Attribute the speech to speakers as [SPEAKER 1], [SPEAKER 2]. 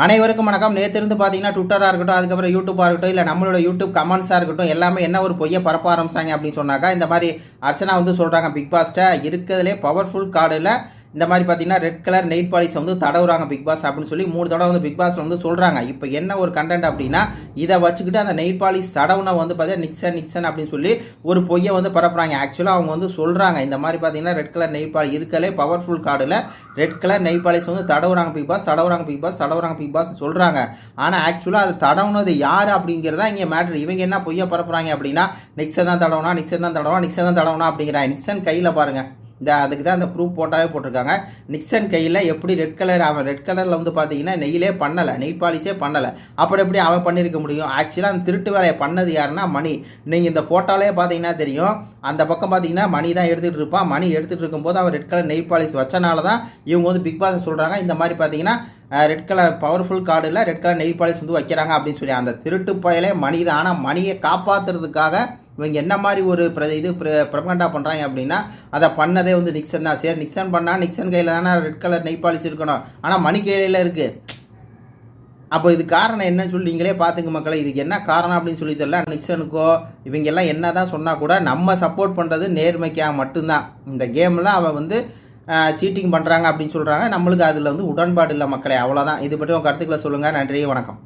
[SPEAKER 1] அனைவருக்கும் வணக்கம். நேற்றிருந்து பார்த்தீங்கன்னா ட்விட்டராக இருக்கட்டும், அதுக்கப்புறம் யூடியூபாக இருக்கட்டும், இல்லை நம்மளோட யூடியூப் கமெண்ட்ஸாக இருக்கட்டும், எல்லாமே என்ன ஒரு பொய்யை பரப்ப ஆரம்பிச்சாங்க அப்படின்னு சொன்னாக்கா, இந்த மாதிரி அர்ச்சனா வந்து சொல்கிறாங்க, பிக் பாஸ்ட்டை இருக்கிறதுலே பவர்ஃபுல் கார்டில் இந்த மாதிரி பார்த்தீங்கன்னா ரெட் கலர் நெயில் பாலிஷ் வந்து தடவுறாங்க பிக் பாஸ் அப்படின்னு சொல்லி 3 தடவை வந்து பிக் பாஸ்ல வந்து சொல்கிறாங்க. இப்போ என்ன ஒரு கண்டென்ட் அப்படின்னா, இதை வச்சுக்கிட்டு அந்த நெயில் பாலிஷ் தடவுனை வந்து பார்த்தீங்கன்னா நிக்சன் அப்படின்னு சொல்லி ஒரு பொய்யை வந்து பரப்புறாங்க. ஆக்சுவலாக அவங்க வந்து சொல்கிறாங்க, இந்த மாதிரி பார்த்தீங்கன்னா ரெட் கலர் நெயில் பாலிஷ் இருக்கலே பவர்ஃபுல் கார்டில் ரெட் கலர் நெயில் பாலிஷ் வந்து தடவுறாங்க பிக் பாஸ் தடவுறாங்க பிக் பாஸ் சொல்கிறாங்க. ஆனால் ஆக்சுவலாக அது தடவுனது யார் அப்படிங்கிறதா இங்கே மேட்ரு. இவங்க என்ன பொய்யை பரப்புறாங்க அப்படின்னா, நிக்சன் தான் தடவுனா அப்படிங்கிறாங்க. நிக்சன் கையில் பாருங்கள், அதுக்கு தான் அந்த ப்ரூஃப் போட்டாவே போட்டிருக்காங்க. நிக்சன் கையில் எப்படி ரெட் கலர், அவன் ரெட் கலரில் வந்து பார்த்தீங்கன்னா நெயிலே பண்ணலை, நெயில் பாலிஷே பண்ணலை. அப்புறம் எப்படி அவன் பண்ணியிருக்க முடியும்? ஆக்சுவலாக அந்த திருட்டு வேலையை பண்ணது யாருன்னா மணி. நீங்கள் இந்த ஃபோட்டோலே பார்த்தீங்கன்னா தெரியும், அந்த பக்கம் பார்த்தீங்கன்னா மணி தான் எடுத்துகிட்டு இருப்பான். மணி எடுத்துகிட்டு இருக்கும்போது அவன் ரெட் கலர் நெயில் பாலிஷ் வச்சனால தான் இவங்க வந்து பிக் பாஸ் சொல்கிறாங்க, இந்த மாதிரி பார்த்தீங்கன்னா ரெட் கலர் பவர்ஃபுல் கார்டில் ரெட் கலர் நெயில் பாலிஷ் வந்து வைக்கிறாங்க அப்படின்னு சொல்லி. அந்த திருட்டு பயலே மணி தான். ஆனால் மணியை காப்பாற்றுறதுக்காக இவங்க என்ன மாதிரி ஒரு பிரபகண்டா பண்ணுறாங்க அப்படின்னா, அதை பண்ணதே வந்து நிக்சன் தான். சரி, நிக்சன் பண்ணால் நிக்சன் கையில் தானே ரெட் கலர் நெயில் பாலிஷ் இருக்கணும், ஆனால் மணி கையில் இருக்குது. அப்போ இது காரணம் என்னன்னு சொல்லி நீங்களே பார்த்துங்க மக்களை. இதுக்கு என்ன காரணம் அப்படின்னு சொல்லி தெரியல. நிக்சனுக்கோ இவங்க எல்லாம் என்ன தான் சொன்னால் கூட நம்ம சப்போர்ட் பண்ணுறது நேர்மைக்காக மட்டும்தான். இந்த கேமில் அவன் வந்து சீட்டிங் பண்ணுறாங்க அப்படின்னு சொல்கிறாங்க. நம்மளுக்கு அதில் வந்து உடன்பாடு இல்லை மக்களே, அவ்வளோதான். இது பற்றி உங்கள் கருத்துக்களை சொல்லுங்கள். நன்றி, வணக்கம்.